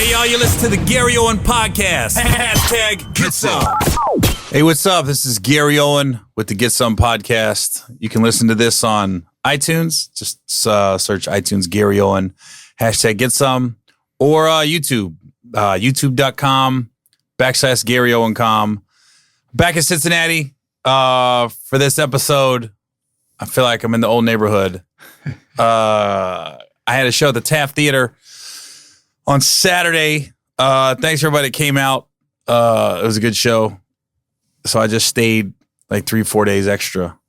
Hey, y'all, you listen to the Gary Owen podcast. Hashtag Get Some. Hey, what's up? This is Gary Owen with the Get Some podcast. You can listen to this on iTunes. Just search iTunes Gary Owen, hashtag Get Some, or YouTube, youtube.com/Gary Owen.com. Back in Cincinnati for this episode. I feel like I'm in the old neighborhood. I had a show at the Taft Theater on Saturday. Thanks for everybody that came out. It was a good show. So I just stayed like 3-4 days extra.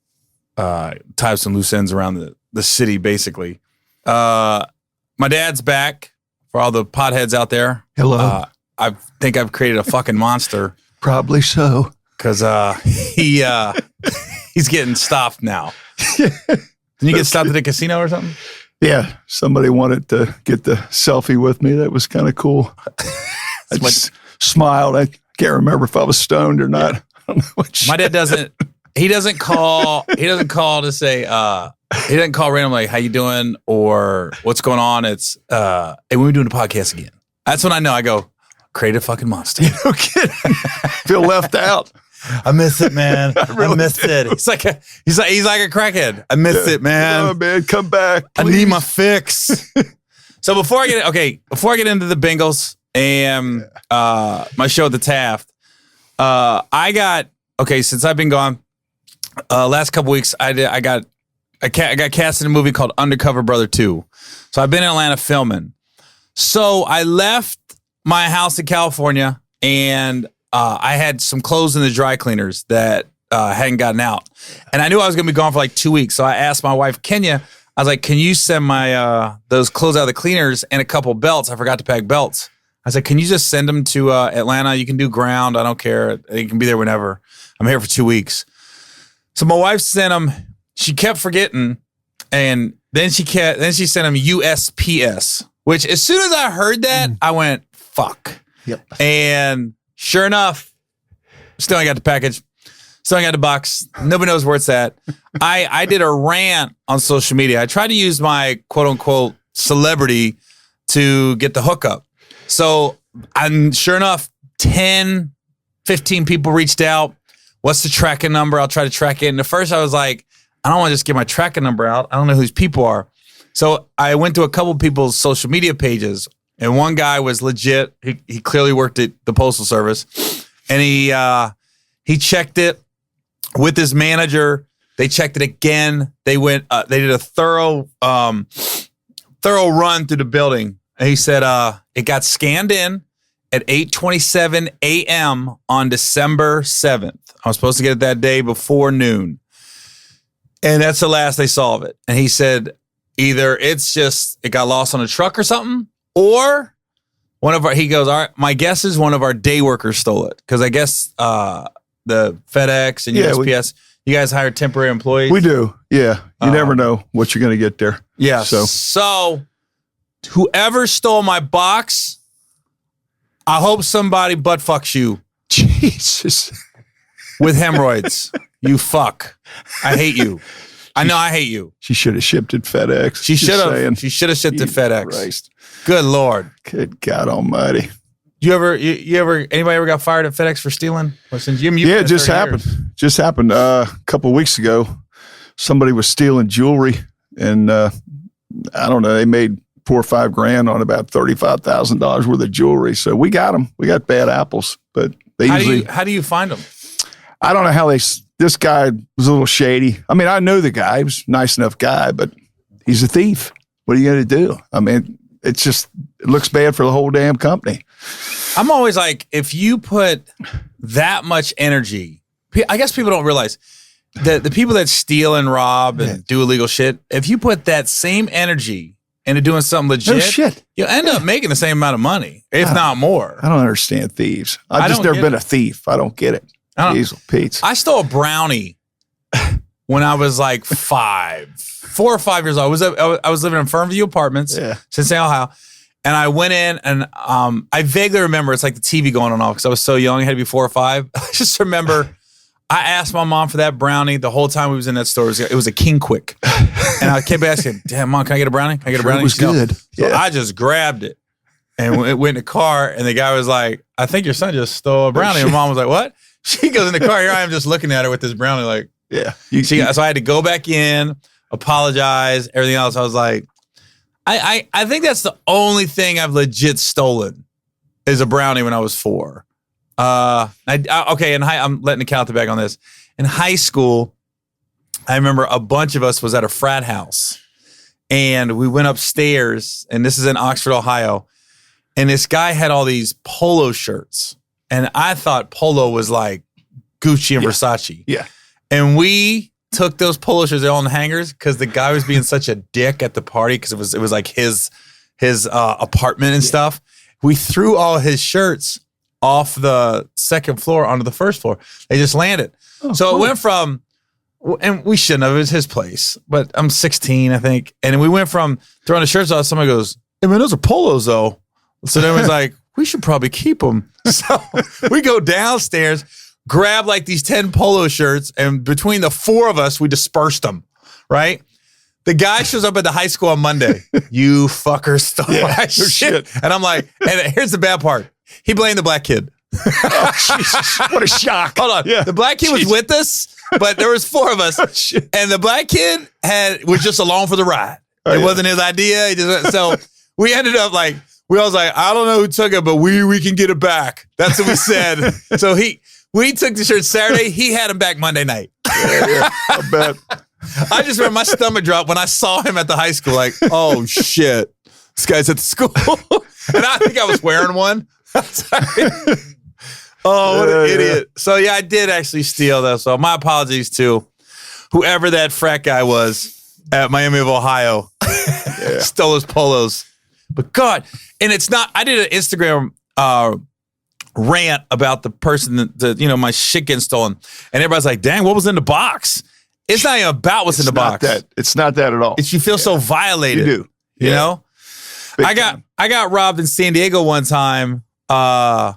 Tied some loose ends around the city, basically. My dad's back for all the potheads out there. Hello. I think I've created a fucking monster. Probably so. Because he's getting stopped now. Didn't you get stopped at the casino or something? Yeah, somebody wanted to get the selfie with me. That was kind of cool. I just smiled. I can't remember if I was stoned or not. Yeah. I don't know what My dad doesn't call to say, he doesn't call randomly like, how you doing or what's going on. It's, hey, when are we doing the podcast again? That's when I know. I go, create a fucking monster. No kidding. Feel left out. I miss it, man. Really I miss it. He's like a crackhead. I miss it, man. Oh, man, come back, please. I need my fix. So before I get into the Bengals and my show at the Taft, since I've been gone, last couple weeks I got cast in a movie called Undercover Brother 2. So I've been in Atlanta filming. So I left my house in California and I had some clothes in the dry cleaners that hadn't gotten out. And I knew I was going to be gone for like 2 weeks. So I asked my wife, Kenya, I was like, can you send my those clothes out of the cleaners and a couple belts? I forgot to pack belts. I said, can you just send them to Atlanta? You can do ground. I don't care. You can be there whenever. I'm here for 2 weeks. So my wife sent them. She kept forgetting. And then she sent them USPS, which as soon as I heard that, I went, fuck. Yep. And sure enough, still ain't got the package. Still ain't got the box. Nobody knows where it's at. I did a rant on social media. I tried to use my quote unquote celebrity to get the hookup. So sure enough, 10, 15 people reached out. What's the tracking number? I'll try to track it. And at first I was like, I don't want to just get my tracking number out. I don't know who these people are. So I went to a couple people's social media pages. And one guy was legit. He clearly worked at the Postal Service. And he checked it with his manager. They checked it again. They went. They did a thorough run through the building. And he said it got scanned in at 8:27 a.m. on December 7th. I was supposed to get it that day before noon. And that's the last they saw of it. And he said either it got lost on a truck or something, or he goes, all right, my guess is one of our day workers stole it. Because I guess the FedEx and USPS, you guys hire temporary employees? We do, yeah. You never know what you're going to get there. Yeah. So whoever stole my box, I hope somebody butt fucks you. Jesus. With hemorrhoids. You fuck. I hate you. I know I hate you. She should have shipped it FedEx. She should have shipped it FedEx. Christ. Good Lord. Good God Almighty. Anybody ever got fired at FedEx for stealing? Yeah, it just happened. Just happened a couple of weeks ago. Somebody was stealing jewelry, and I don't know, they made $4 or $5 grand on about $35,000 worth of jewelry. So we got them. We got bad apples, but they how do you find them? I don't know how this guy was a little shady. I mean, I know the guy. He was a nice enough guy, but he's a thief. What are you going to do? I mean, it looks bad for the whole damn company. I'm always like, if you put that much energy, I guess people don't realize that the people that steal and rob and do illegal shit, if you put that same energy into doing something legit, no shit, you'll end up making the same amount of money, if not more. I don't understand thieves. I've just never been a thief. I don't get it. Diesel Pete's. I stole a brownie when I was like 4 or 5 years old. I was living in Fernview Apartments, Cincinnati, Ohio. And I went in and I vaguely remember it's like the TV going on off because I was so young. It had to be 4 or 5. I just remember I asked my mom for that brownie the whole time we was in that store. It was a King Quick. And I kept asking, damn, Mom, can I get a brownie? Can I get a brownie? It was good. So I just grabbed it. And we went in the car, and the guy was like, I think your son just stole a brownie. And mom was like, what? She goes in the car. Here I am just looking at her with this brownie like, yeah. So I had to go back in, apologize, everything else. I was like, I think that's the only thing I've legit stolen is a brownie when I was 4. Okay, I'm letting the count back on this. In high school, I remember a bunch of us was at a frat house, and we went upstairs, and this is in Oxford, Ohio, and this guy had all these polo shirts, and I thought polo was like Gucci and Versace. Yeah. And we took those polo shirts, they're all in hangers, because the guy was being such a dick at the party, because it was like his apartment and stuff. We threw all his shirts off the second floor onto the first floor. They just landed. Oh, so cool. It went from, and we shouldn't have, it was his place, but I'm 16, I think. And we went from throwing the shirts off, somebody goes, hey man, those are polos though. So then everyone's like, we should probably keep them. So we go downstairs, grab like these 10 polo shirts, and between the 4 of us, we dispersed them, right? The guy shows up at the high school on Monday. You fucker stole my shit. And I'm like, and here's the bad part. He blamed the black kid. Oh, Jesus. What a shock. Hold on. Yeah. The black kid was with us, but there was 4 of us. Oh, and the black kid was just along for the ride. It wasn't his idea. So we ended up like, we was like, I don't know who took it, but we can get it back. That's what we said. So we took the shirt Saturday. He had him back Monday night. Yeah, I bet. I just remember my stomach dropped when I saw him at the high school. Like, oh shit, this guy's at the school, and I think I was wearing one. Oh, what an idiot! So yeah, I did actually steal though. So my apologies to whoever that frat guy was at Miami of Ohio. Stole his polos. But God, and it's not. I did an Instagram rant about the person that my shit getting stolen, and everybody's like, "Dang, what was in the box?" It's not even about what's in the box. It's not that at all. You feel so violated. You do. You know? Big I got robbed in San Diego one time. I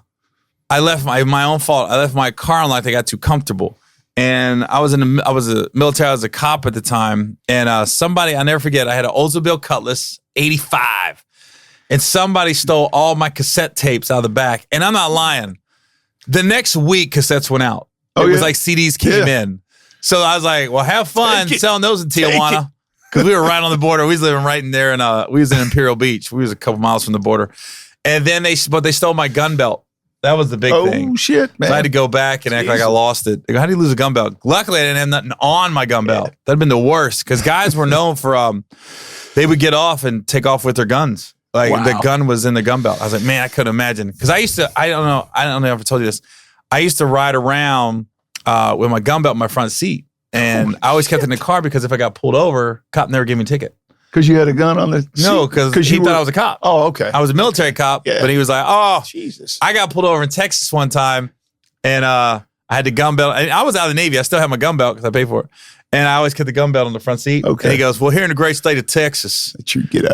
left my own fault. I left my car unlocked. I got too comfortable. And I was a military, I was a cop at the time. And somebody, I'll never forget, I had an Oldsmobile Cutlass, 85. And somebody stole all my cassette tapes out of the back. And I'm not lying. The next week, cassettes went out. It was like CDs came in. So I was like, well, have fun selling those in Tijuana. Because we were right on the border. We was living right in there, and we was in Imperial Beach. We was a couple miles from the border. And then they stole my gun belt. That was the big thing. Oh, shit, man. So I had to go back and act like I lost it. They go, how do you lose a gun belt? Luckily, I didn't have nothing on my gun belt. That'd have been the worst, because guys were known for, they would get off and take off with their guns. Like, the gun was in the gun belt. I was like, man, I couldn't imagine. Because I don't know if I told you this. I used to ride around with my gun belt in my front seat. And I always kept it in the car, because if I got pulled over, cop never gave me a ticket. Because you had a gun on the seat? No, because he thought I was a cop. Oh, okay. I was a military cop, but he was like, oh, Jesus. I got pulled over in Texas one time, and I had the gun belt. And I was out of the Navy. I still had my gun belt because I paid for it. And I always kept the gun belt on the front seat. Okay. And he goes, well, here in the great state of Texas,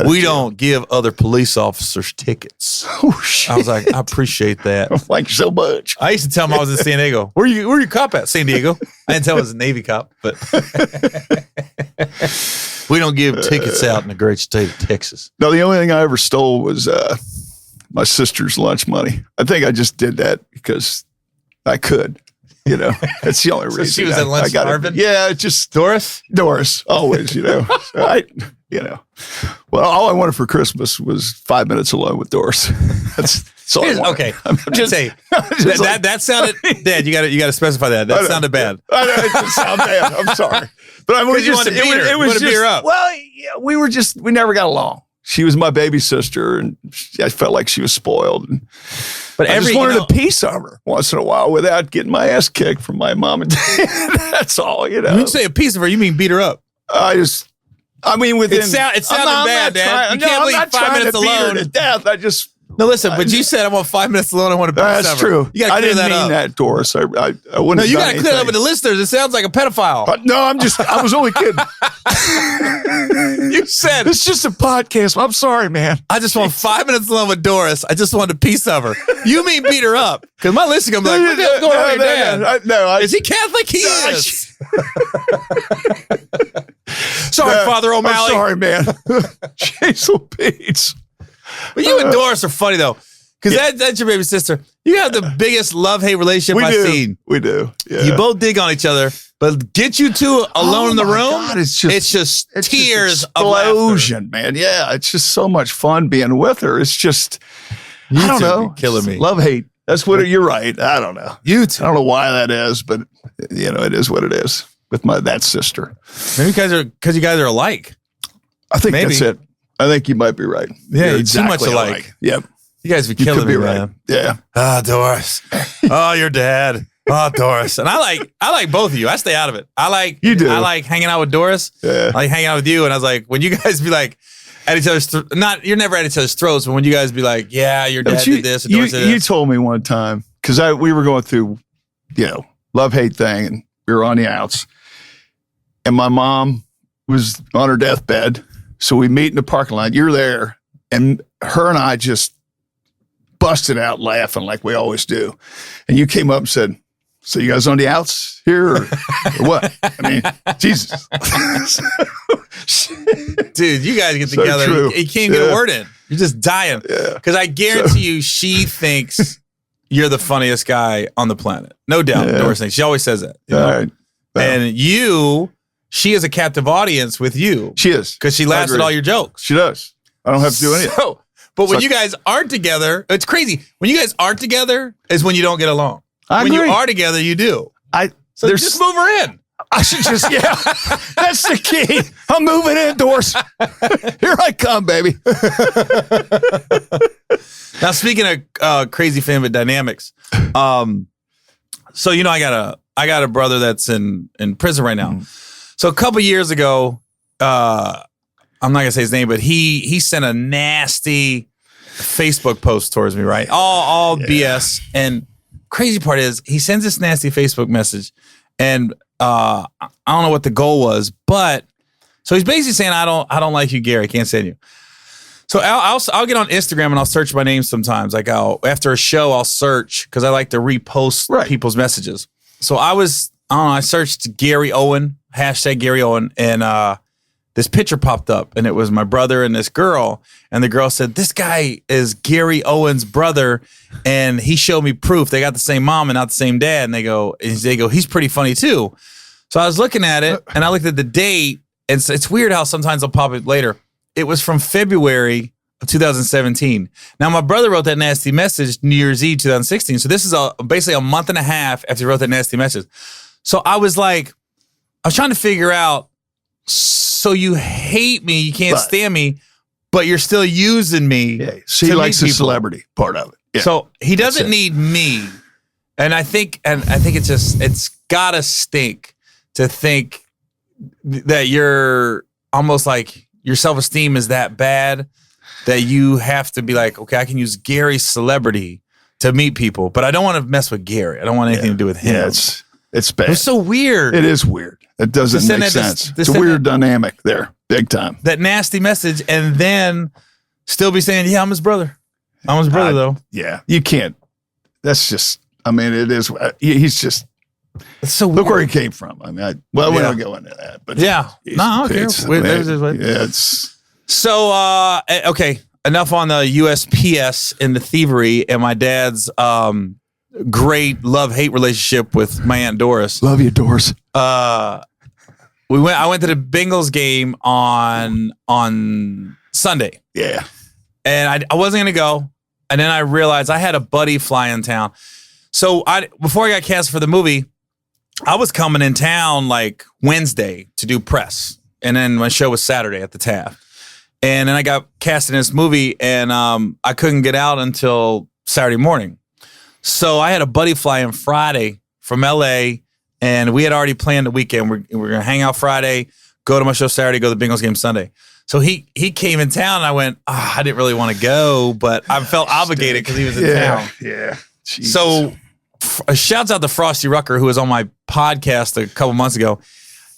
we don't give other police officers tickets. Oh, shit. I was like, I appreciate that. Thank you so much. I used to tell him I was in San Diego. Where you cop at? San Diego. I didn't tell him I was a Navy cop, but we don't give tickets out in the great state of Texas. No, the only thing I ever stole was my sister's lunch money. I think I just did that because I could. That's the only reason. So she was at lunch starving? Yeah, just Doris, always, So well, all I wanted for Christmas was 5 minutes alone with Doris. That's all I wanted. Okay, that sounded Dad. You got to specify that. That sounded bad. I know, it didn't sound bad. I'm sorry, but I mean, you wanted to beat her. It was just, beat her up. Well, yeah, we never got along. She was my baby sister, and I felt like she was spoiled. But I just wanted a piece of her once in a while without getting my ass kicked from my mom and dad. That's all, When you say a piece of her, you mean beat her up? Within. It sounded bad, Dad. You can't leave 5 minutes alone. To death. No, listen, but you said I want 5 minutes alone. I want a piece of her. That's true. You got to clear that up. I didn't mean that, Doris. I wouldn't. No, you got to clear that up with the listeners. It sounds like a pedophile. No, I was only kidding. You said it's just a podcast. I'm sorry, man. I just want 5 minets alone with Doris. I just want a piece of her. You mean beat her up? Because my listeners gonna be like, what the hell's going on with your dad? Is he Catholic? He is. Sorry, Father O'Malley. I'm sorry, man. Jason Pete's. But you and Doris are funny though, because that's your baby sister. You have the biggest love-hate relationship I've seen. We do. Yeah. You both dig on each other, but get you two alone in the room. God, it's just tears explosion, of laughter. man. Yeah, it's just so much fun being with her. It's just, I don't know, killing me. Love hate. That's what you're right. I don't know. You two. I don't know why that is, but it is what it is with that sister. Maybe because you guys are alike. I think that's it. I think you might be right. Yeah, you're exactly too much alike. Yep. You guys be killing me, right. man. Yeah. Doris. Oh, your dad. Oh, Doris. And I like both of you. I stay out of it. You do. I like hanging out with Doris. Yeah. I like hanging out with you. And I was like, when you guys be like at each other's you're never at each other's throats, but when you guys be like, yeah, your dad did this and Doris did this. You told me one time, because we were going through, love-hate thing, and we were on the outs. And my mom was on her deathbed. So we meet in the parking lot. You're there. And her and I just busted out laughing like we always do. And you came up and said, so you guys on the outs here or what? I mean, Jesus. Dude, you guys get together. True. You can't get a word in. You're just dying. Yeah. Because I guarantee you she thinks you're the funniest guy on the planet. No doubt. Yeah. Doris thinks. She always says that. You know? All right. Well, and she is a captive audience with you. She is. Because she laughs at all your jokes. She does. I don't have to do anything. But when you guys aren't together, it's crazy. When you guys aren't together is when you don't get along. I when agree. you are together, you do. So just move her in. I should just, that's the key. I'm moving in, Doris. Here I come, baby. Now, speaking of crazy family dynamics, so I got a brother that's in prison right now. So a couple years ago, I'm not gonna say his name, but he sent a nasty Facebook post towards me, right? All BS. And crazy part is he sends this nasty Facebook message, and I don't know what the goal was, but so he's basically saying I don't like you, Gary. I can't stand you. So I'll get on Instagram and I'll search my name sometimes. Like after a show, I'll search because I like to repost people's messages. So I searched Gary Owen, hashtag Gary Owen, and this picture popped up, and it was my brother and this girl. And the girl said, this guy is Gary Owen's brother, and he showed me proof. They got the same mom and not the same dad. And they go, he's pretty funny too. So I was looking at it, and I looked at the date, and it's weird how sometimes I'll pop it later. It was from February of 2017. Now, my brother wrote that nasty message New Year's Eve 2016. So this is basically a month and a half after he wrote that nasty message. So I was trying to figure out, so you hate me, you can't stand me, but you're still using me. Yeah, so he likes the celebrity part of it. Yeah. So he doesn't need me. And I think it's gotta stink to think that you're almost like your self-esteem is that bad that you have to be like, okay, I can use Gary's celebrity to meet people, but I don't want to mess with Gary. I don't want anything to do with him. Yeah, it's bad. It's so weird. It is weird. It doesn't make sense. It's a weird dynamic there, big time. That nasty message, and then still be saying, yeah, I'm his brother. I'm his brother, though. Yeah, you can't. That's just, it is, he's just, it's so look weird. where he came from. we don't go into that. But no, I don't care. So, okay, enough on the USPS and the thievery and my dad's great love-hate relationship with my Aunt Doris. Love you, Doris. I went to the Bengals game on Sunday. Yeah. And I wasn't going to go. And then I realized I had a buddy fly in town. So before I got cast for the movie, I was coming in town like Wednesday to do press. And then my show was Saturday at the Taft. And then I got cast in this movie, and I couldn't get out until Saturday morning. So I had a buddy fly in Friday from LA, and we had already planned the weekend. We're going to hang out Friday, go to my show Saturday, go to the Bengals game Sunday. So he came in town, and I went, I didn't really want to go, but I felt obligated because he was in town. Yeah. Jesus. So shouts out to Frosty Rucker, who was on my podcast a couple months ago.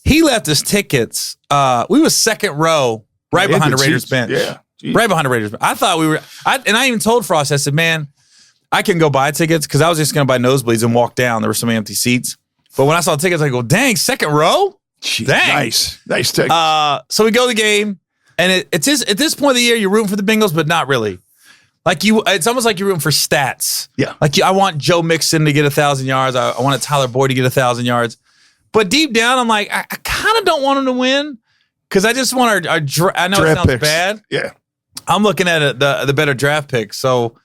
He left us tickets. We was second row, right behind the Raiders bench. Yeah. Jeez. Right behind the Raiders bench. I thought we were, and I even told Frost, I said, man, I can go buy tickets because I was just going to buy nosebleeds and walk down. There were so many empty seats. But when I saw tickets, I go, dang, second row? Jeez, dang. Nice tickets. So we go to the game, and it's just, at this point of the year, you're rooting for the Bengals, but not really. It's almost like you're rooting for stats. Yeah. Like I want Joe Mixon to get 1,000 yards. I want Tyler Boyd to get 1,000 yards. But deep down, I'm like, I kind of don't want him to win because I just want I know draft it sounds picks. bad. Yeah. I'm looking at the better draft pick. So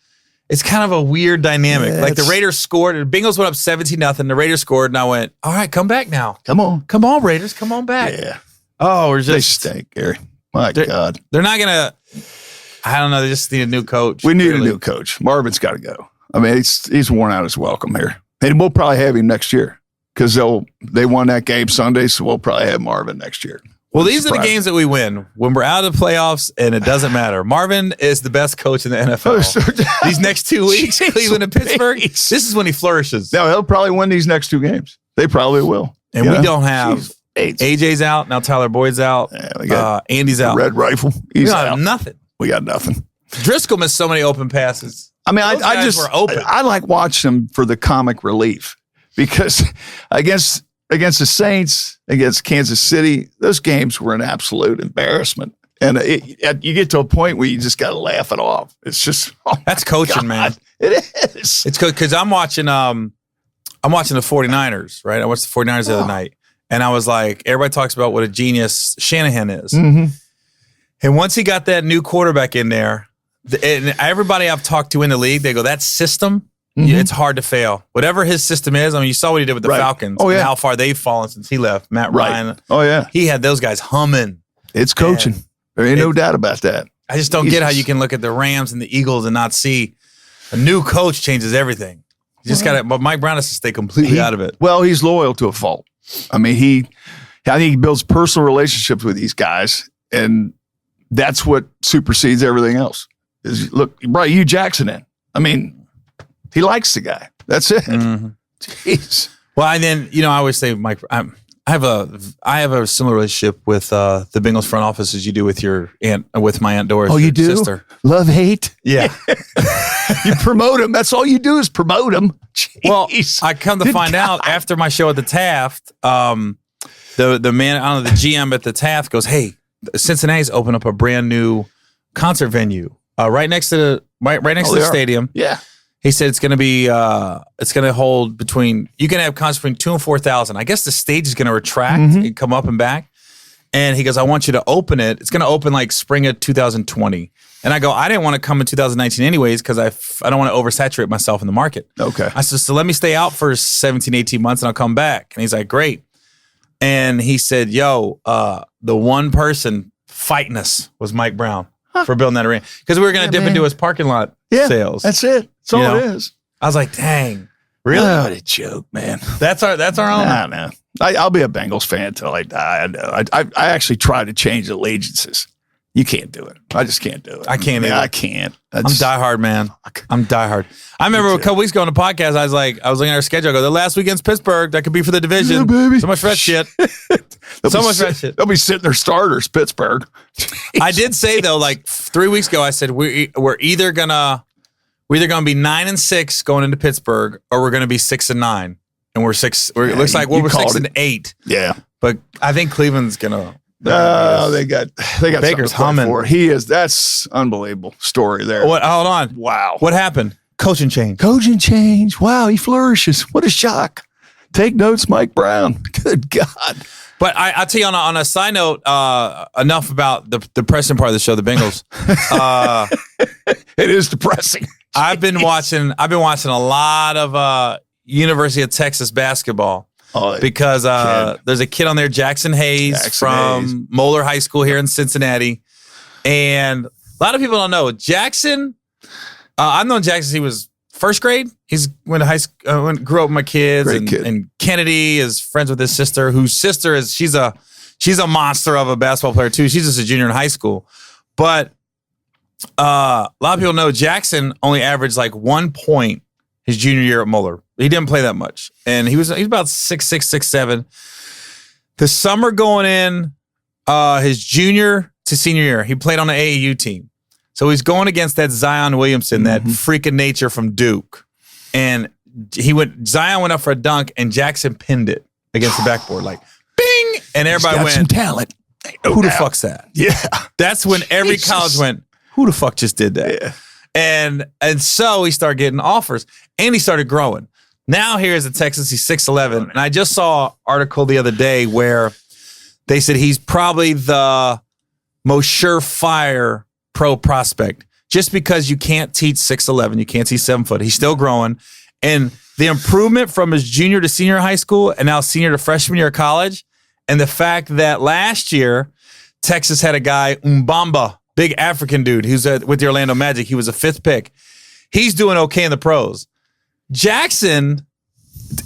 it's kind of a weird dynamic. Yeah, like the Raiders scored. The Bengals went up 17-0. The Raiders scored, and I went, all right, come back now. Come on, Raiders, come on back. Yeah. Oh, we're just they stink, Gary. My God. They're not gonna. I don't know. They just need a new coach. We need a new coach. Marvin's got to go. I mean, he's worn out his welcome here, and we'll probably have him next year because they won that game Sunday, so we'll probably have Marvin next year. Well, these are the games that we win when we're out of the playoffs, and it doesn't matter. Marvin is the best coach in the NFL. These next 2 weeks, Cleveland and Pittsburgh, this is when he flourishes. No, he'll probably win these next 2 games. They probably will. And we don't have AJ's out now. Tyler Boyd's out. Yeah, we got Andy's out. Red Rifle. We He's don't out. have nothing. We got nothing. Driscoll missed so many open passes. I mean, I just were open. I like watching them for the comic relief because against the Saints, against Kansas City, those games were an absolute embarrassment. And you get to a point where you just got to laugh it off. It's just that's coaching, man. It is. It's good because I'm watching the 49ers, right? I watched the 49ers the other night, and I was like, everybody talks about what a genius Shanahan is. Mm-hmm. And once he got that new quarterback in there, and everybody I've talked to in the league, they go, that system, it's hard to fail. Whatever his system is, I mean, you saw what he did with the Falcons and how far they've fallen since he left. Matt Ryan. Oh, yeah. He had those guys humming. It's coaching. There ain't no doubt about that. I just don't get how you can look at the Rams and the Eagles and not see a new coach changes everything. You just got to, but Mike Brown has to stay completely out of it. Well, he's loyal to a fault. I mean, I think he builds personal relationships with these guys, and that's what supersedes everything else. Is look, you brought Hugh Jackson in. I mean, he likes the guy. That's it. Mm-hmm. Jeez. Well, and then I always say, Mike, I have a similar relationship with the Bengals front office as you do with my Aunt Doris. Oh, you do? Sister. Love, hate? Yeah. You promote him. That's all you do is promote him. Jeez. Well, I come to find out after my show at the Taft, the man, I don't know, the GM at the Taft goes, hey, Cincinnati's opened up a brand new concert venue right next to the stadium. Yeah. He said it's going to be, it's going to hold you can have concerts between 2,000 and 4,000. I guess the stage is going to retract and come up and back. And he goes, I want you to open it. It's going to open like spring of 2020. And I go, I didn't want to come in 2019 anyways because I don't want to oversaturate myself in the market. Okay. I said, so let me stay out for 17, 18 months and I'll come back. And he's like, great. And he said, yo, the one person fighting us was Mike Brown for building that arena. Because we were going to dip into his parking lot sales. That's it. That's all it is. I was like, dang. Really? What a joke, man. That's our own. Nah. I'll be a Bengals fan until I die. I know. I actually tried to change allegiances. You can't do it. I just can't do it. I can't either. I can't. I'm diehard, man. I'm diehard. I remember a couple weeks ago on the podcast, I was looking at our schedule. I go, the last weekend's Pittsburgh. That could be for the division. Yeah, baby. So much for that shit. So much for that shit. They'll be sitting their starters, Pittsburgh. I did say though, like 3 weeks ago, I said we're either gonna be 9-6 going into Pittsburgh, or we're gonna be 6-9, and we're 6. It looks like we're 6-8. Yeah, but I think Cleveland's gonna. They got Baker's humming. He is. That's unbelievable story there. What? Hold on. Wow. What happened? Coaching change. Wow, he flourishes. What a shock. Take notes, Mike Brown. Good God. But I'll tell you on a side note, enough about the depressing part of the show, the Bengals. It is depressing. I've been watching a lot of University of Texas basketball. Because there's a kid on there, Jackson Hayes from Moeller High School here in Cincinnati. And a lot of people don't know. Jackson, I've known Jackson since he was first grade. He's went to high school, grew up with my kids. And Kennedy is friends with his sister, whose sister is, she's a monster of a basketball player too. She's just a junior in high school. But a lot of people know Jackson only averaged like 1 point his junior year at Moeller. He didn't play that much. And he's about 6'6", 6'7". The summer going in, his junior to senior year, he played on the AAU team. So he's going against that Zion Williamson, that freak of nature from Duke. And Zion went up for a dunk and Jackson pinned it against the backboard, like bing! And everybody went, some talent. Who the fuck's that? Yeah. That's when every college went, who the fuck just did that? Yeah. And so he started getting offers, and he started growing. Now here's in Texas, he's 6'11", and I just saw an article the other day where they said he's probably the most surefire pro prospect. Just because you can't teach 6'11", you can't teach 7 foot. He's still growing. And the improvement from his junior to senior high school and now senior to freshman year of college, and the fact that last year, Texas had a guy, Mbamba, big African dude, who's with the Orlando Magic. He was a 5th pick. He's doing okay in the pros. Jackson,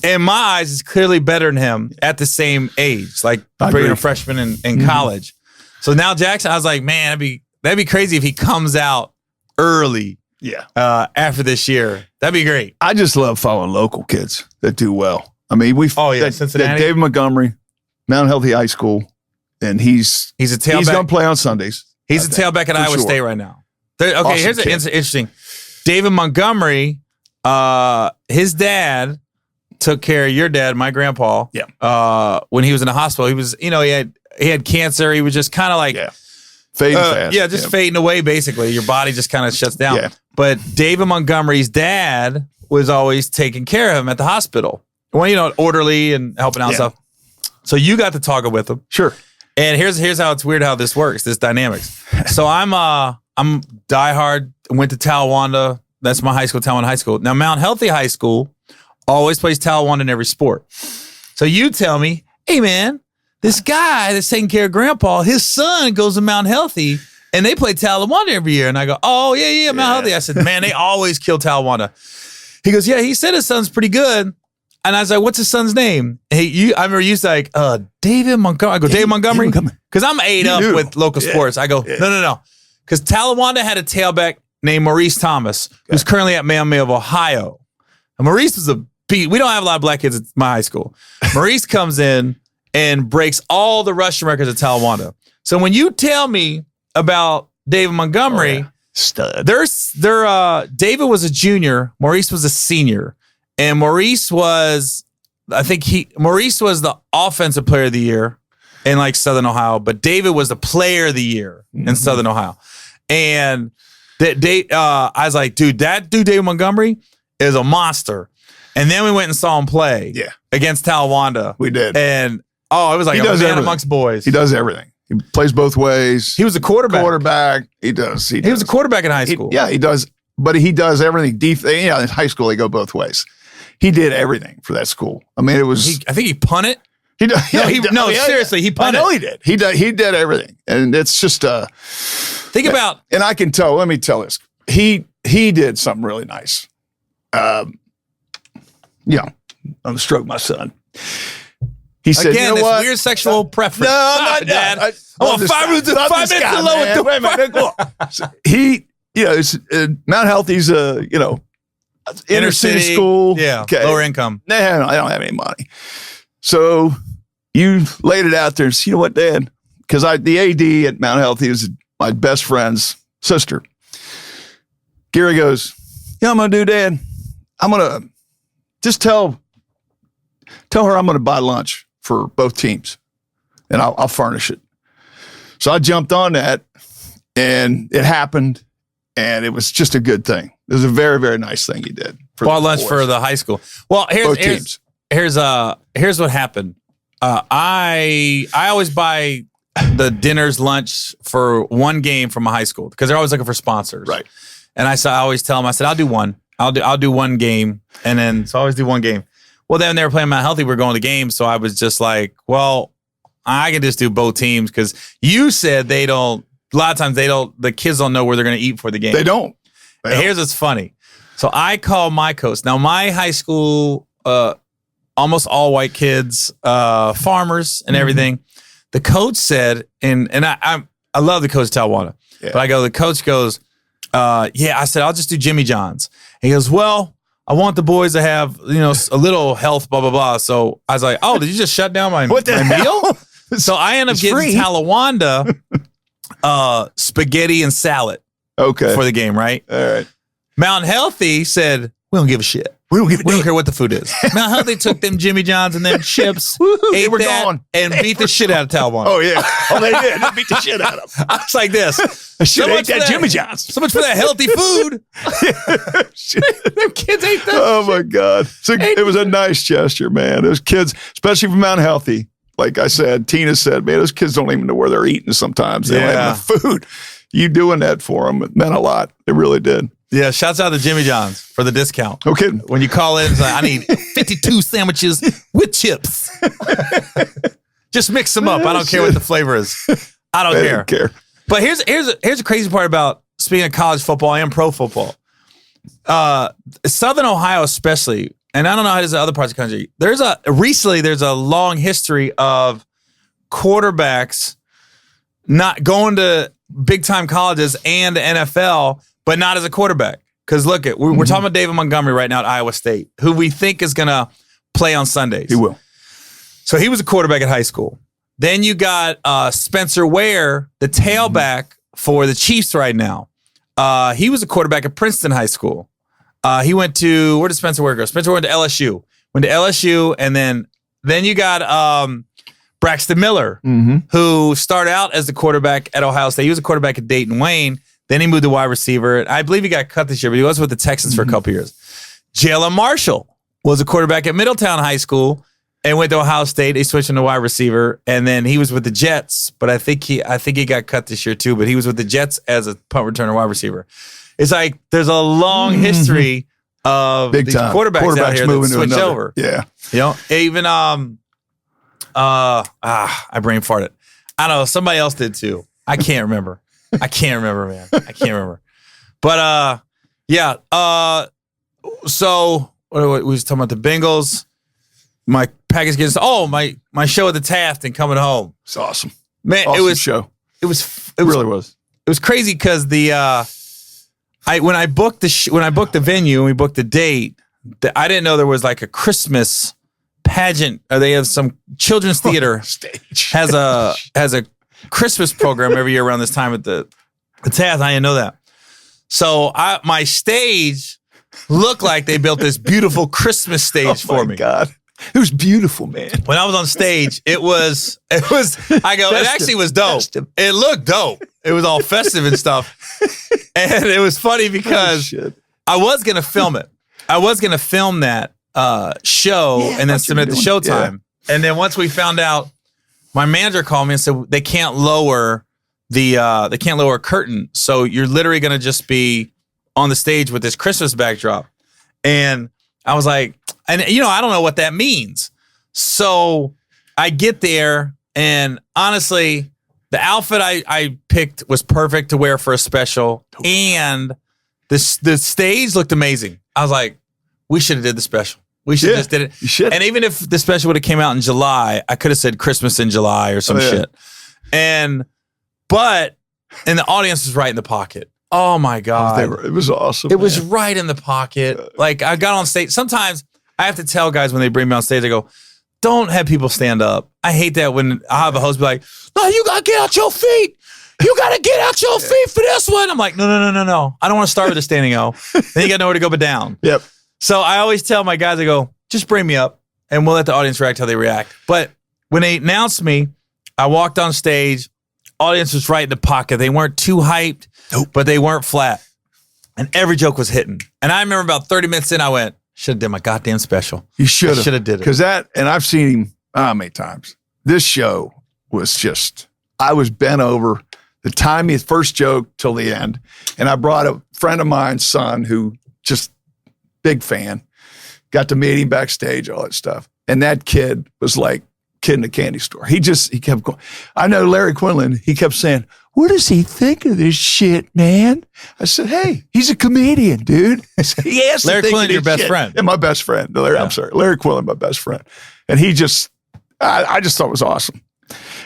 in my eyes, is clearly better than him at the same age, like being a freshman in college. So now Jackson, I was like, man, that'd be crazy if he comes out early. Yeah. After this year, that'd be great. I just love following local kids that do well. I mean, Cincinnati, David Montgomery, Mount Healthy High School, and he's a tailback. He's going to play on Sundays. He's a tailback at Iowa State right now. Okay, here's an interesting. David Montgomery, his dad took care of your dad, my grandpa. Yeah. When he was in the hospital, he was, he had cancer. He was just kind of like fading fast. Yeah, just fading away. Basically, your body just kind of shuts down. Yeah. But David Montgomery's dad was always taking care of him at the hospital. Well, orderly and helping out and stuff. So you got to talk with him. Sure. And here's how it's weird how this works, this dynamics. So I'm diehard, went to Talawanda. That's my high school, Talawanda High School. Now, Mount Healthy High School always plays Talawanda in every sport. So you tell me, hey, man, this guy that's taking care of Grandpa, his son goes to Mount Healthy, and they play Talawanda every year. And I go, oh, yeah, Mount Healthy. I said, man, they always kill Talawanda. He goes, yeah, he said his son's pretty good. And I was like, what's his son's name? I remember you like, David Montgomery. I go, David Montgomery? Because I'm ate up with local sports. I go, no. Because Talawanda had a tailback named Maurice Thomas, who's currently at Mammy of Ohio. And Maurice was we don't have a lot of black kids at my high school. Maurice comes in and breaks all the rushing records at Talawanda. So when you tell me about David Montgomery, stud. David was a junior, Maurice was a senior. And Maurice was the offensive player of the year in like Southern Ohio, but David was the player of the year in Southern Ohio. And I was like, dude, that dude, David Montgomery, is a monster. And then we went and saw him play against Talawanda. We did. And it was like a man amongst boys. He does everything. He plays both ways. He was a quarterback. He does. He was a quarterback in high school. He does. But he does everything. In high school, they go both ways. He did everything for that school. I mean, it was. I think he punted. He did. Seriously, he punted. I know he did. He did everything, and it's just. Think about. And I can tell. Let me tell this. He did something really nice. I'm gonna stroke my son. He said, again, you know this what? weird sexual preference. No, I'm not, Dad. I want 5 minutes below. Wait a minute. It's Mount Healthy's inner city school. Yeah, lower income. Nah, I don't have any money. So you laid it out there and said, you know what, Dad? Because the AD at Mount Healthy is my best friend's sister. Gary goes, you know what I'm going to do, Dad? I'm going to just tell her I'm going to buy lunch for both teams, and I'll furnish it. So I jumped on that, and it happened, and it was just a good thing. It was a very, very nice thing he did. Bought lunch for the high school. Well, here's what happened. I always buy the dinners, lunch for one game from a high school because they're always looking for sponsors. Right. And I always tell them, I said, I'll do one. I'll do one game, and then so I always do one game. Well, then they were playing Mount Healthy. We were going to games, so I was just like, well, I can just do both teams because you said they don't. A lot of times the kids don't know where they're going to eat for the game. They don't. Here's what's funny. So I call my coach. Now my high school, almost all white kids, farmers and everything. The coach said, and I love the coach Talawanda, but the coach goes, I said, I'll just do Jimmy John's. He goes, well, I want the boys to have, a little health, blah, blah, blah. So I was like, oh, did you just shut down my meal? So I ended up getting Talawanda spaghetti and salad for the game, right? All right. Mount Healthy said, we don't give a shit. We don't give a We don't damn. care what the food is. Now, how they took them Jimmy John's and them chips, They ate were that, gone. and beat the shit out of Talbot. Oh, yeah. Oh, they did. They beat the shit out of them. I was like this. I should So have much ate for that Jimmy John's. So much for that healthy food. Them kids ate that. Oh, my God. It was a nice gesture, man. Those kids, especially from Mount Healthy, like I said, Tina said, man, those kids don't even know where they're eating sometimes. They don't have enough food. You doing that for them, it meant a lot. It really did. Yeah, shouts out to Jimmy John's for the discount. Okay. When you call in, it's like, I need 52 sandwiches with chips. Just mix them up. I don't care what the flavor is. I don't care. But here's the crazy part about, speaking of college football and pro football. Southern Ohio especially, and I don't know how it is in other parts of the country, there's a long history of quarterbacks not going to big time colleges and the NFL, but not as a quarterback. Because look, we're talking about David Montgomery right now at Iowa State, who we think is going to play on Sundays. He will. So he was a quarterback at high school. Then you got Spencer Ware, the tailback for the Chiefs right now. He was a quarterback at Princeton High School. He went to, where did Spencer Ware go? Spencer went to LSU. Went to LSU, and then you got Braxton Miller, who started out as the quarterback at Ohio State. He was a quarterback at Dayton Wayne. Then he moved to wide receiver. I believe he got cut this year, but he was with the Texans for a couple years. Jalen Marshall was a quarterback at Middletown High School and went to Ohio State. He switched into wide receiver, and then he was with the Jets. But I think he got cut this year too. But he was with the Jets as a punt returner wide receiver. It's like there's a long history of these quarterbacks out here that switch over. Yeah, you know, even I brain farted. I don't know. Somebody else did too. I can't remember. Man. I can't remember. But yeah. So we was talking about the Bengals. My package gets my show at the Taft and coming home. It's awesome, man. Awesome it was show. It really was. It was crazy because when I booked the venue and we booked the date, I didn't know there was like a Christmas pageant. Or they have some children's theater stage has a Christmas program every year around this time at the Taft. I didn't know that. So my stage looked like they built this beautiful Christmas stage for me. God. It was beautiful, man. When I was on stage, it actually was dope. Festive. It looked dope. It was all festive and stuff. And it was funny because I was going to film it. I was going to film that show and then submit the showtime. Yeah. And then once we found out, my manager called me and said they can't lower a curtain. So you're literally going to just be on the stage with this Christmas backdrop. And I was like, and I don't know what that means. So I get there, and honestly, the outfit I picked was perfect to wear for a special, and the stage looked amazing. I was like, we should have did the special. We should have just did it. You should. And even if the special would have came out in July, I could have said Christmas in July or some shit. And the audience was right in the pocket. Oh my God. It was awesome. It was right in the pocket. Like I got on stage. Sometimes I have to tell guys when they bring me on stage, I go, don't have people stand up. I hate that when I have a host be like, no, you got to get out your feet. You got to get out your feet for this one. I'm like, no. I don't want to start with a standing O. Then you got nowhere to go but down. Yep. So I always tell my guys, I go, just bring me up and we'll let the audience react how they react. But when they announced me, I walked on stage. Audience was right in the pocket. They weren't too hyped, but they weren't flat. And every joke was hitting. And I remember about 30 minutes in, I went, should have did my goddamn special. You should have. Should have did it. Because and I've seen him many times. This show was just, I was bent over the time his first joke till the end. And I brought a friend of mine's son who just big fan, got to meet him backstage, all that stuff. And that kid was like kid in a candy store. He kept going. I know Larry Quinlan, he kept saying, what does he think of this shit, man? I said, hey, he's a comedian, dude. I said, he has Larry to think Quinlan, your best shit. friend. Yeah, my best friend. I'm sorry. Larry Quinlan, my best friend. And he just, I just thought it was awesome.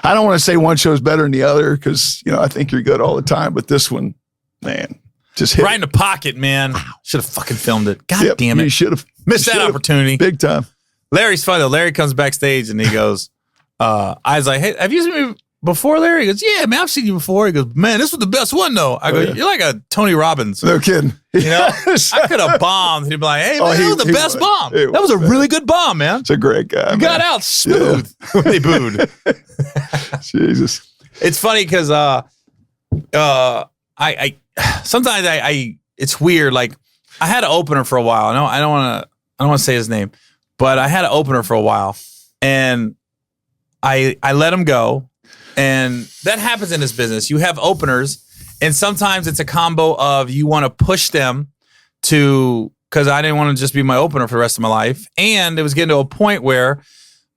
I don't want to say one show's better than the other because, I think you're good all the time. But this one, man, just hit right in the pocket, man. Should have fucking filmed it. God damn it. You should have. Missed that opportunity. Big time. Larry's funny though. Larry comes backstage and he goes, I was like, hey, have you before there? He goes, yeah, man, I've seen you before. He goes, man, this was the best one, though. I go, you're like a Tony Robbins. No kidding. You know, I could have bombed. He'd be like, hey, man, that was the best bomb. That was a really good bomb, man. It's a great guy. You got out smooth when they booed. Jesus. It's funny because I sometimes it's weird. Like I had an opener for a while. I don't want to say his name, but I had an opener for a while, and I let him go, and that happens in this business. You have openers, and sometimes it's a combo of you want to push them to, because I didn't want to just be my opener for the rest of my life, and it was getting to a point where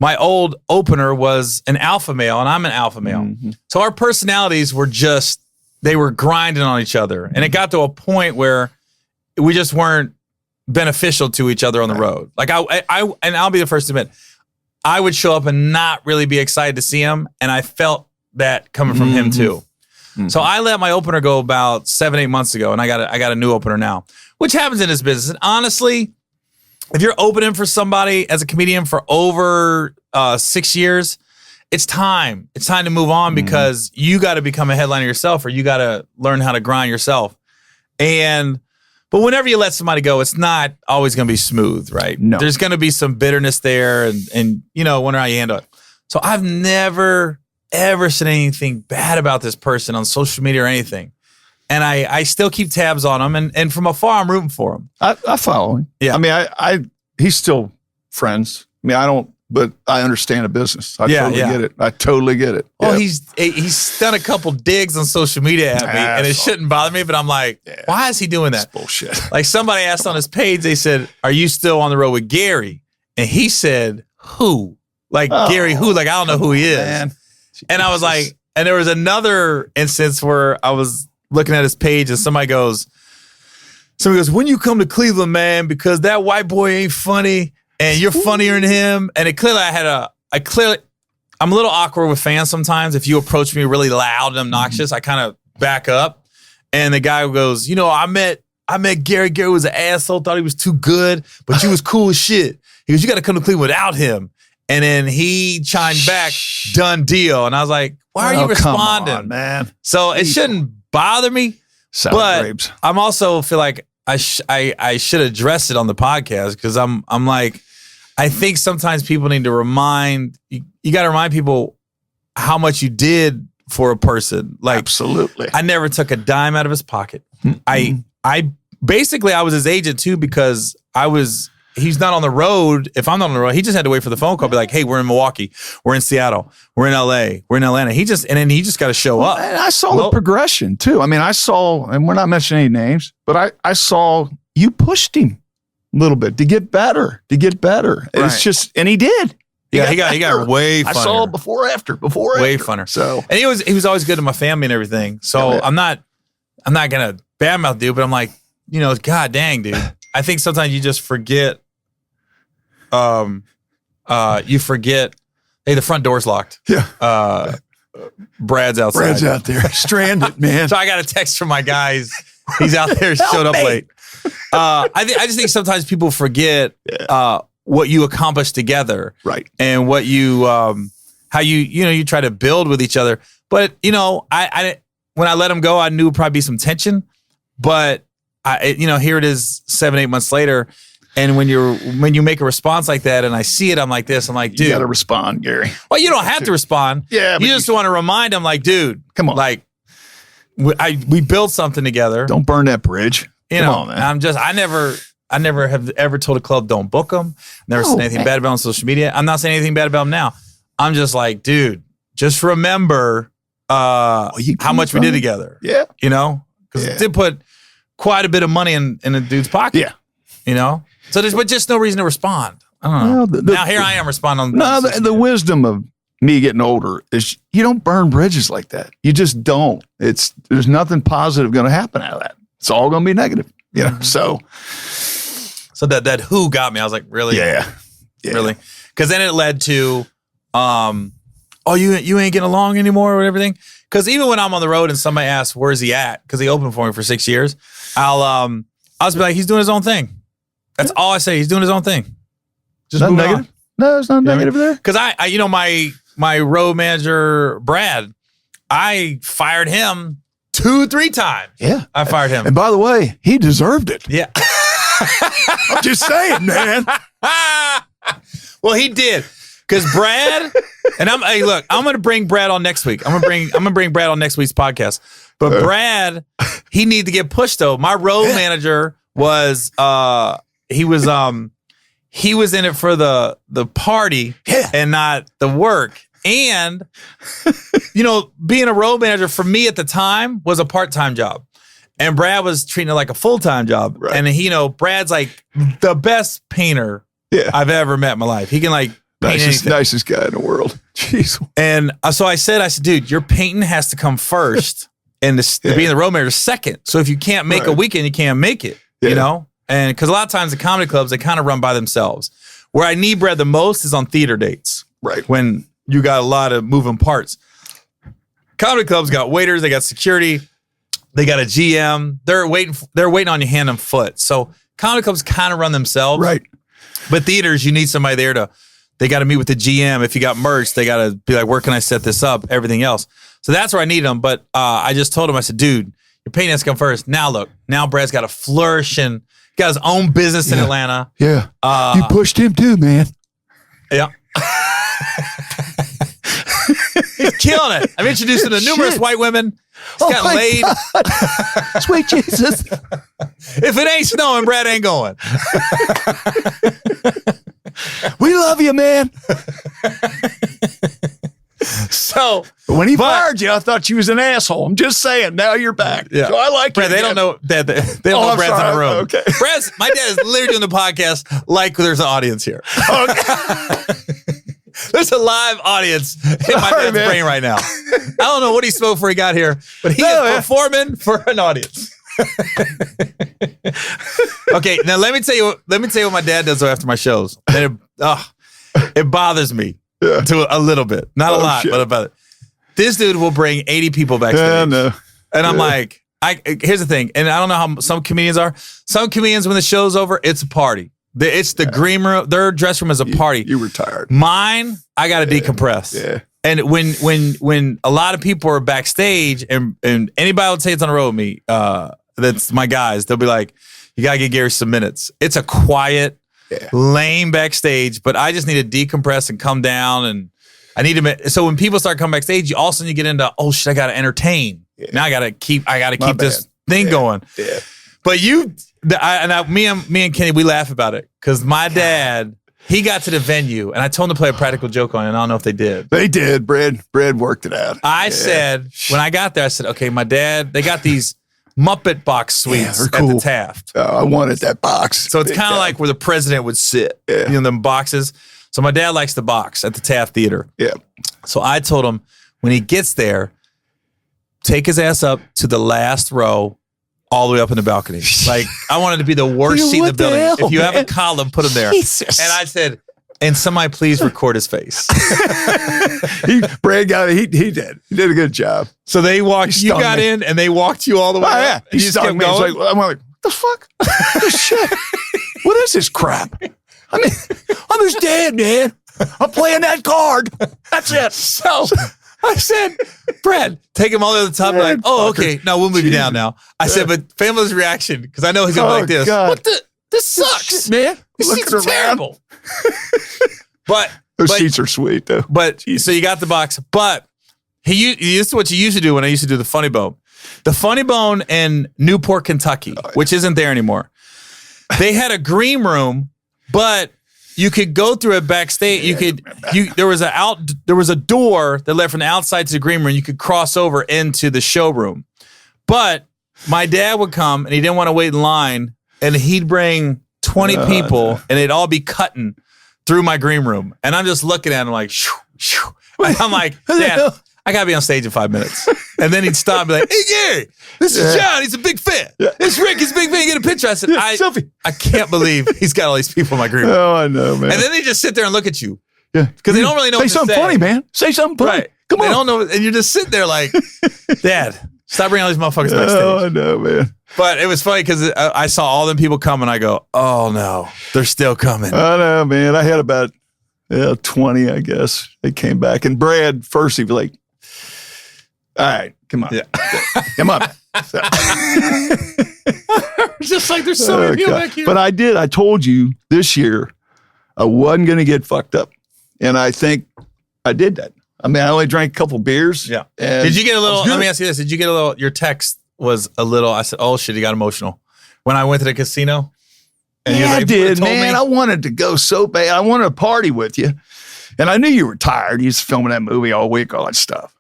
my old opener was an alpha male, and I'm an alpha male. Mm-hmm. So our personalities were they were grinding on each other, and it got to a point where we just weren't beneficial to each other on the road. Like and I'll be the first to admit, I would show up and not really be excited to see him. And I felt that coming from him too. Mm-hmm. So I let my opener go about 7-8 months ago, and I got a new opener now, which happens in this business. And honestly, if you're opening for somebody as a comedian for over 6 years, it's time. It's time to move on because you got to become a headliner yourself, or you got to learn how to grind yourself. But whenever you let somebody go, it's not always going to be smooth, right? No. There's going to be some bitterness there, and you know, wonder how you handle it. So I've never, ever said anything bad about this person on social media or anything. And I still keep tabs on him, and from afar, I'm rooting for him. I follow him. Yeah. I mean, he's still friends. I mean, I don't, but I understand a business. I totally get it. I totally get it. Well, he's done a couple digs on social media at me, and it shouldn't bother me, but I'm like, why is he doing that? It's bullshit. Like somebody asked on his page, they said, are you still on the road with Gary? And he said, who? Like Gary who? Like, I don't know who he is. Man. And I was like, and there was another instance where I was looking at his page, and somebody goes, when you come to Cleveland, man, because that white boy ain't funny, and you're funnier than him. And it clearly, I'm a little awkward with fans sometimes. If you approach me really loud and obnoxious, I kind of back up. And the guy goes, I met Gary. Gary was an asshole, thought he was too good, but you was cool as shit. He goes, you got to come to Cleveland without him. And then he chimed back, done deal. And I was like, why are you responding? Come on, man. So it shouldn't bother me. But grapes. I'm also feel like I should address it on the podcast, because I'm like, I think sometimes people need to you got to remind people how much you did for a person. Like, absolutely. I never took a dime out of his pocket. Mm-hmm. I basically was his agent too, because he's not on the road. If I'm not on the road, he just had to wait for the phone call. Be like, hey, we're in Milwaukee, we're in Seattle, we're in LA, we're in Atlanta. Then he just got to show up. And I saw the progression too. I mean, and we're not mentioning any names, but I saw you pushed him a little bit to get better. Right. It's just, and he did. He got way funner. I saw before after. Way funner. So, and he was always good to my family and everything. So I'm not gonna badmouth dude, but I'm like, God dang, dude. I think sometimes you just forget. You forget. Hey, the front door's locked. Yeah. Brad's outside. Brad's out there, stranded, man. So I got a text from my guys. He's out there, showed up late. I just think sometimes people forget what you accomplished together, right? And what you, how you try to build with each other. But I when I let him go, I knew it'd probably be some tension. But here it is, 7-8 months later, and when you make a response like that, and I see it, I'm like this. I'm like, dude, you got to respond, Gary. Well, you don't have to respond. Yeah, you just want to remind him, like, dude, come on, like we built something together. Don't burn that bridge. Come on, man. I never have ever told a club don't book them. Never said anything bad about them on social media. I'm not saying anything bad about them now. I'm just like, dude, just remember how much we did together. Yeah. Because it did put quite a bit of money in the dude's pocket. Yeah. So there's just no reason to respond. I don't know. Now here I am responding. The wisdom of me getting older is you don't burn bridges like that. You just don't. There's nothing positive going to happen out of that. It's all going to be negative. Mm-hmm. So that who got me. I was like, really? Yeah. Really? Because then it led to, you ain't getting along anymore or everything. Because even when I'm on the road and somebody asks, where's he at? Because he opened for me for 6 years. I'll just be like, he's doing his own thing. That's all I say. He's doing his own thing. Just not negative. No, it's not negative there. Because my road manager, Brad, I fired him 2-3 times. Yeah. I fired him. And by the way, he deserved it. Yeah. I'm just saying, man. Well, he did. Because Brad, and hey, look, I'm going to bring Brad on next week. I'm going to bring Brad on next week's podcast. But Brad, he needed to get pushed though. My road manager was, he was in it for the party and not the work. And, being a road manager for me at the time was a part-time job. And Brad was treating it like a full-time job. Right. And Brad's like the best painter I've ever met in my life. He can nicest guy in the world. Jeez. And so I said, dude, your painting has to come first and being the road manager second. So if you can't make a weekend, you can't make it, And because a lot of times the comedy clubs, they kind of run by themselves. Where I need Brad the most is on theater dates. Right. When you got a lot of moving parts. Comedy clubs got waiters, they got security, they got a GM. They're waiting on you hand and foot. So comedy clubs kind of run themselves. Right. But theaters, you need somebody there they got to meet with the GM. If you got merch, they got to be like, where can I set this up? Everything else. So that's where I need them. But I just told him, I said, dude, your painting has to come first. Now look, Brad's got a flourishing, got his own business in Atlanta. Yeah. You pushed him too, man. Yeah. He's killing it. I've introduced him to numerous white women. He's got laid. Sweet Jesus. If it ain't snowing, Brad ain't going. We love you, man. So when he fired you, I thought you was an asshole. I'm just saying. Now you're back. Yeah. So I like Brad. You. They don't know that they don't know Brad's in the room. Okay. My dad is literally doing the podcast like there's an audience here. Okay. There's a live audience in my dad's brain right now. I don't know what he smoked before he got here, but he is performing for an audience. Okay, now let me tell you what my dad does after my shows. And it bothers me to a little bit, not a lot, but about it. This dude will bring 80 people backstage, and I'm like, here's the thing, and I don't know how some comedians are. Some comedians, when the show's over, it's a party. It's the green room. Their dress room is a party. You retired. Mine, I got to decompress. Yeah. And when a lot of people are backstage, and anybody would say it's on the road with me, that's my guys. They'll be like, you got to get Gary some minutes. It's a quiet, lame backstage, but I just need to decompress and come down. And I need to. So when people start coming backstage, you also need to get into, oh shit, I got to entertain. Yeah. Now I got to keep this thing going. Yeah. But me and Kenny, we laugh about it because my dad, he got to the venue and I told him to play a practical joke on it. And I don't know if they did. They did. Brad worked it out. I said, when I got there, I said, okay, my dad, they got these Muppet box suites at the Taft. Oh, I wanted that box. So it's kind of like where the president would sit, them boxes. So my dad likes the box at the Taft Theater. Yeah. So I told him when he gets there, take his ass up to the last row, all the way up in the balcony. Like, I wanted to be the worst seat in the building. If you have a column, put him there. Jesus. And I said, and somebody please record his face. Brad got it. He did. He did a good job. So they walked, you got in and they walked you all the way up. Yeah. He just kept going. I'm like, what the fuck? This shit. What is this crap? I mean, I'm his dad, man. I'm playing that card. That's it. So I said, Brad, take him all the way to the top. Like, oh, okay. No, we'll move you down now. I said, but family's reaction, because I know he's going to be like this. God. What the? This sucks, man. This seat's terrible. But those seats are sweet, though. But so you got the box. But this is what you used to do when I used to do the Funny Bone. The Funny Bone in Newport, Kentucky, which isn't there anymore. They had a green room, but you could go through it backstage. There was a door that led from the outside to the green room. You could cross over into the showroom. But my dad would come and he didn't want to wait in line, and he'd bring 20 people and they'd all be cutting through my green room. And I'm just looking at him like, shoo, shoo. And I'm like, Dad, I gotta be on stage in 5 minutes. And then he'd stop and be like, hey Gary, this is John, he's a big fan. This Rick, he's a big fan, get a picture. I said, I can't believe he's got all these people in my green room. Oh, I know, man. And then they just sit there and look at you. Yeah. Because they don't really know what to say. Say something funny, man. Say something funny. Right. Come on. They don't know, and you're just sitting there like, Dad, stop bringing all these motherfuckers backstage. Oh, I know, man. But it was funny because I saw all them people come and I go, oh no, they're still coming. I know, man. I had about Yeah, 20, I guess. They came back. And Brad, first, he was like, all right, come on. Yeah. Come on. So, just like there's so many people back here. But I told you this year, I wasn't going to get fucked up. And I think I did that. I mean, I only drank a couple beers. Yeah. Did you get a little, let me ask you this. Did you get a little, your text was a little, I said, oh shit, he got emotional. When I went to the casino. And yeah, I did, man. I wanted to go so bad. I wanted to party with you. And I knew you were tired. You was filming that movie all week, all that stuff.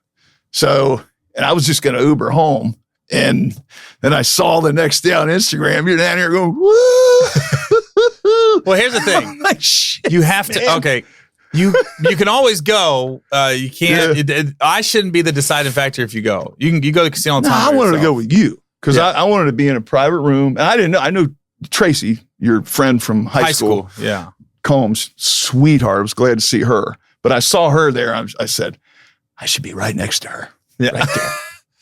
So, and I was just going to Uber home. And then I saw the next day on Instagram, you're down here going, woo. Well, here's the thing. Like, shit, you have to, okay. You can always go. You can't. I shouldn't be the deciding factor if you go. You go to the casino all the time. I wanted to go with you because I wanted to be in a private room. And I didn't know. I knew Tracy, your friend from high school. Yeah. Combs, sweetheart. I was glad to see her. But I saw her there. I said, I should be right next to her. Yeah. Right there.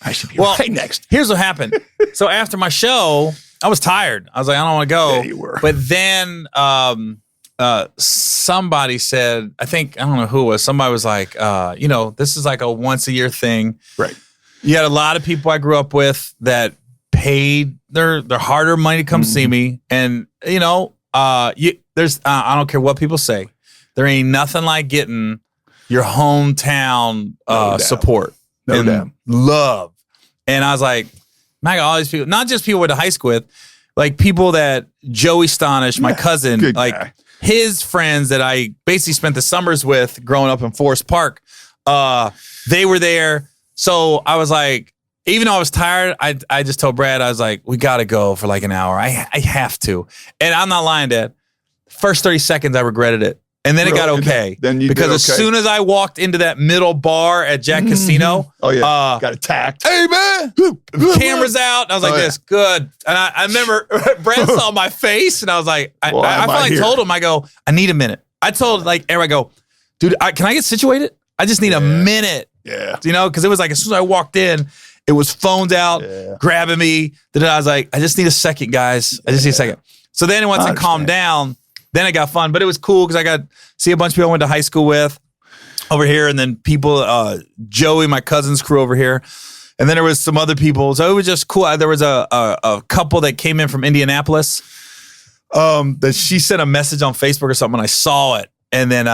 I should be right next. Here's what happened. So after my show, I was tired. I was like, I don't want to go. Yeah, you were. But then somebody said, I don't know who it was. Somebody was like, this is like a once a year thing. Right. You had a lot of people I grew up with that paid their harder money to come see me. And, there's, I don't care what people say. There ain't nothing like getting your hometown support and love. And I was like, man, I got all these people, not just people I went to high school with, like people that Joey Stonish, my cousin, like guy. His friends that I basically spent the summers with growing up in Forest Park, they were there. So I was like, even though I was tired, I just told Brad, I was like, we got to go for like an hour. I have to. And I'm not lying, Dad. First 30 seconds, I regretted it. And then it got okay. Then you because as soon as I walked into that middle bar at Jack Casino, got attacked. Hey man, cameras out. And I was like, this good. And I remember Brad saw my face, and I was like, I finally told him, I go, I need a minute. I told everybody, I go, dude, can I get situated? I just need a minute. Yeah, because it was like as soon as I walked in, it was phones out, grabbing me. Then I was like, I just need a second, guys. I just need a second. So then once I calmed down. Then it got fun, but it was cool because I got to see a bunch of people I went to high school with over here, and then people, Joey, my cousin's crew over here, and then there was some other people. So it was just cool. There was a couple that came in from Indianapolis that she sent a message on Facebook or something, and I saw it, and then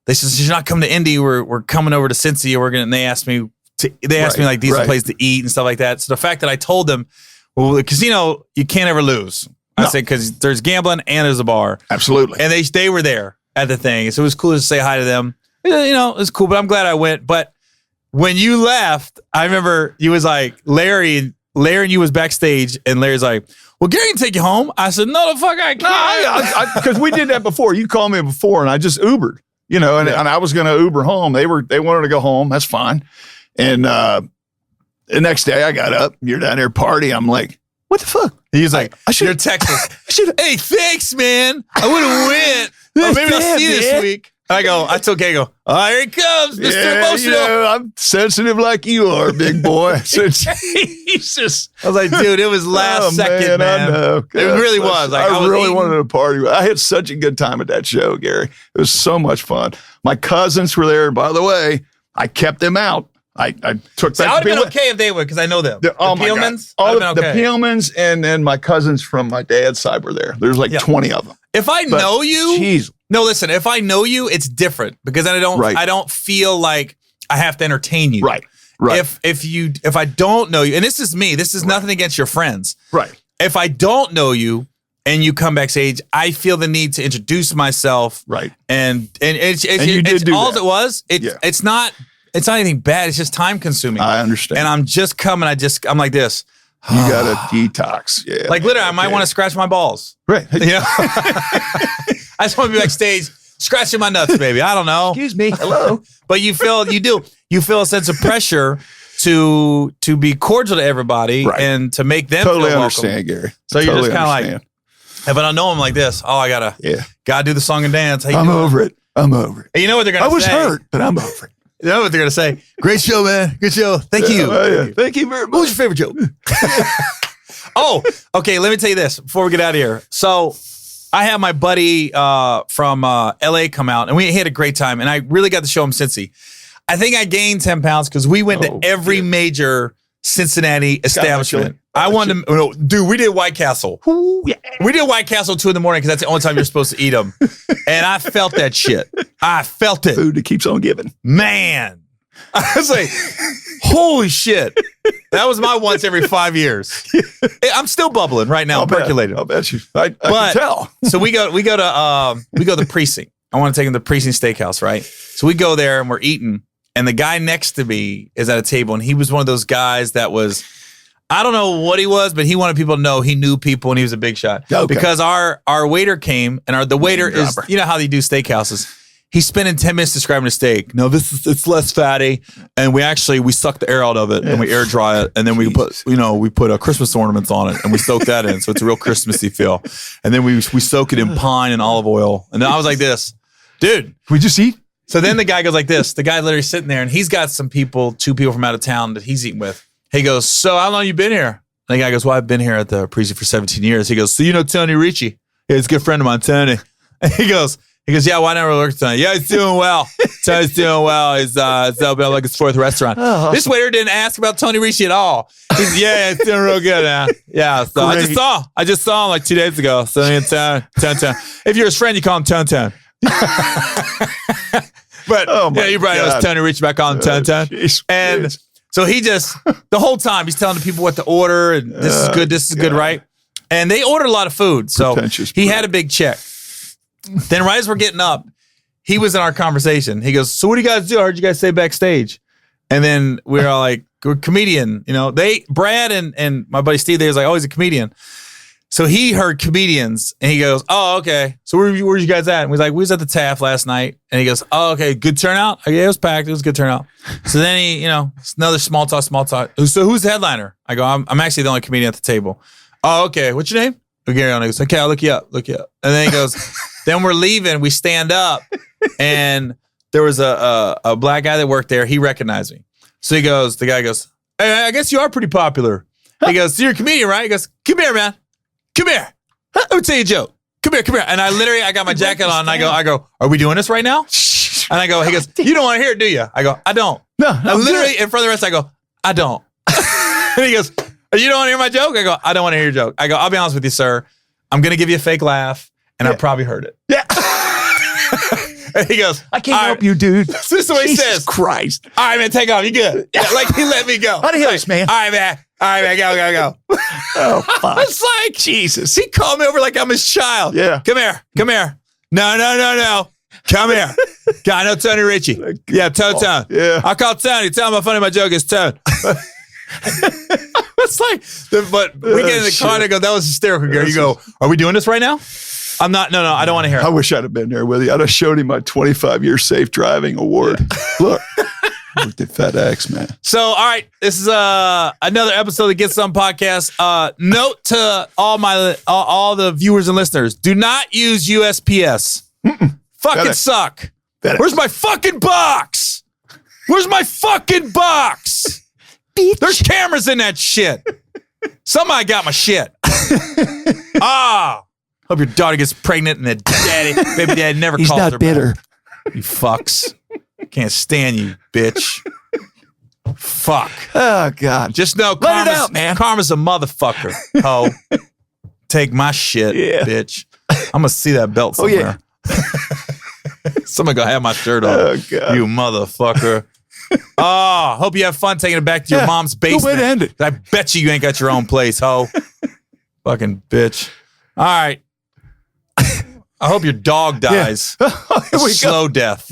they said, "You're not coming to Indy. We're coming over to Cincy. And they asked me like these are places to eat and stuff like that. So the fact that I told them, well, the casino you can't ever lose. I said, because there's gambling and there's a bar. Absolutely. And they were there at the thing. So it was cool to say hi to them. It was cool, but I'm glad I went. But when you left, I remember you was like, Larry and you was backstage, and Larry's like, well, Gary can take you home. I said, no, the fuck I can't. Because we did that before. You called me before, and I just Ubered, and I was going to Uber home. They wanted to go home. That's fine. And the next day I got up. You're down there partying. I'm like, what the fuck? He's like, you're texting. Hey, thanks, man. I would have went. Or maybe I'll see you this week. I told Kay, oh, here he comes, Mr. Emotional. I'm sensitive like you are, big boy. Jesus. I was like, dude, it was last second, man. I know. It really was. Like, I really wanted to party. I had such a good time at that show, Gary. It was so much fun. My cousins were there. And by the way, I kept them out. I took that. I would have been okay if they would, because I know them. The Peelmans? The Peelmans and my cousins from my dad's side were there. There's like 20 of them. If I know you, no, listen, if I know you, it's different because I don't feel like I have to entertain you. Right. If I don't know you, and this is me, this is nothing against your friends. Right. If I don't know you and you come backstage, I feel the need to introduce myself. Right. And it's all it was. It's not anything bad. It's just time consuming. I understand. And I'm just coming. I'm like this. You got to detox. Yeah. Like literally, I might want to scratch my balls. Right. I just want to be backstage scratching my nuts, baby. I don't know. Excuse me. Hello. But you feel a sense of pressure to be cordial to everybody and to make them totally feel understand, welcome. Gary. So you're just kind of like, if I don't know them like this, I gotta do the song and dance. I'm over it. I'm over it. And you know what they're gonna say? I was hurt, but I'm over it. You know what they're going to say? Great show, man. Good show. Thank you. Thank you very much. What was your favorite joke? Oh, okay. Let me tell you this before we get out of here. So I had my buddy from LA come out, and we had a great time, and I really got to show him Cincy. I think I gained 10 pounds because we went to every major Cincinnati establishment. I wanted to, dude, we did White Castle. Ooh, yeah. We did White Castle 2 a.m. because that's the only time you're supposed to eat them. And I felt that shit. I felt it. Food that keeps on giving. Man. I was like, holy shit. That was my once every 5 years. I'm still bubbling right now, percolating. I'll bet you. I can tell. So we go to the Precinct. I want to take him to the Precinct Steakhouse, right? So we go there and we're eating. And the guy next to me is at a table, and he was one of those guys that was, I don't know what he was, but he wanted people to know he knew people and he was a big shot. Okay. Because our waiter came, and the waiter is, you know how they do steakhouses. He's spending 10 minutes describing a steak. No, it's less fatty, and we suck the air out of it and we air dry it, and then we put Christmas ornaments on it and we soak that in, so it's a real Christmassy feel. And then we soak it in pine and olive oil. And then I was like this, dude, can we just eat? So then the guy goes like this. The guy literally sitting there, and he's got 2 people from out of town that he's eating with. He goes, so how long you been here? And the guy goes, well, I've been here at the Precinct for 17 years. He goes, so you know Tony Ricci? Yeah, he's a good friend of mine, Tony. And he goes, yeah, well, I never worked with Tony. Yeah, he's doing well. Tony's doing well. He's opened up like his 4th restaurant. Oh. This waiter didn't ask about Tony Ricci at all. He's, yeah, it's doing real good now. Yeah, so great. I just saw him like 2 days ago. So Tone. If you're his friend, you call him Tone. But you probably know Tony Ricci back on Tone. And so he just, the whole time, he's telling the people what to order, and this is good, right? And they ordered a lot of food. So he had a big check. Then right as we're getting up, he was in our conversation. He goes, so what do you guys do? I heard you guys say Backstage. And then we're all like, we're comedian. You know, Brad and my buddy Steve, they was like, oh, he's a comedian. So he heard comedians, and he goes, oh, okay. So where you guys at? And we was like, we was at the Taft last night. And he goes, oh, okay, good turnout? Yeah, it was packed. It was a good turnout. So then he, another small talk. So who's the headliner? I go, I'm actually the only comedian at the table. Oh, okay. What's your name? Gary. And he goes, okay, I'll look you up. And then he goes, then we're leaving. We stand up, and there was a black guy that worked there. He recognized me. So the guy goes, hey, I guess you are pretty popular. He goes, so you're a comedian, right? He goes, come here, man. Come here. Let me tell you a joke. Come here. And I got my jacket on, and I go, are we doing this right now? And I go, he goes, you don't want to hear it, do you? I go, I don't. No, I literally, in front of the rest, I go, I don't. And he goes, you don't want to hear my joke? I go, I don't want to hear your joke. I go, I'll be honest with you, sir. I'm going to give you a fake laugh, and I probably heard it. Yeah. And he goes, I can't help you, dude. This is what he says. Jesus Christ. All right, man, take off. You good. Yeah, like, he let me go. Adios, man. All right, man, go. Oh, fuck. It's like, Jesus. He called me over like I'm his child. Yeah. Come here. No. Come here. I know Tony Ricci. Yeah, Tone. Yeah. I call Tony. Tell him how funny my joke is, Tone. It's like, but we get in the car and I go, that was hysterical, Gary. You go, are we doing this right now? I'm not. No, I don't want to hear it. I wish I'd have been there with you. I'd have showed him my 25-year safe driving award. Yeah. Look. Worked at FedEx, man. So, all right, this is another episode of the Get Some Podcast. Note to all the viewers and listeners: do not use USPS. Fucking FedEx. Suck. FedEx. Where's my fucking box? Bitch. There's cameras in that shit. Somebody got my shit. Hope your daughter gets pregnant and the baby daddy never calls her. He's not bitter. Back. You fucks. Can't stand you, bitch. Fuck. Oh, God. Just know karma's a motherfucker. Ho. Take my shit, bitch. I'm going to see that belt somewhere. Oh, yeah. Somebody going to have my shirt on. Oh, God. You motherfucker. Hope you have fun taking it back to your mom's basement. Good way to end it. I bet you ain't got your own place, ho. Fucking bitch. All right. I hope your dog dies. Yeah. Slow death.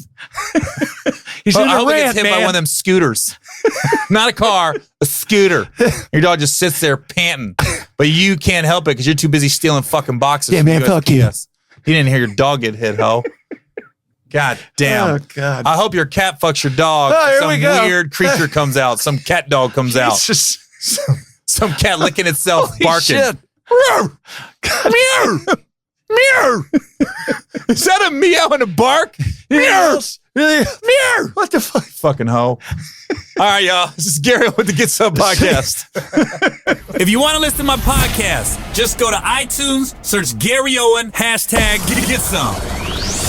He's in I hope he gets hit by one of them scooters. Not a car, a scooter. Your dog just sits there panting, but you can't help it because you're too busy stealing fucking boxes. Yeah, man, fuck you. He didn't hear your dog get hit, ho. God damn. Oh, God. I hope your cat fucks your dog. Some weird creature comes out. Some cat dog comes out. Some cat licking itself, holy barking. Shit. Meow. Meow. Is that a meow and a bark? Meow. Mirror! What the fuck? Fucking hoe. All right, y'all. This is Gary with the Get Some podcast. If you want to listen to my podcast, just go to iTunes, search Gary Owen, hashtag Get Some.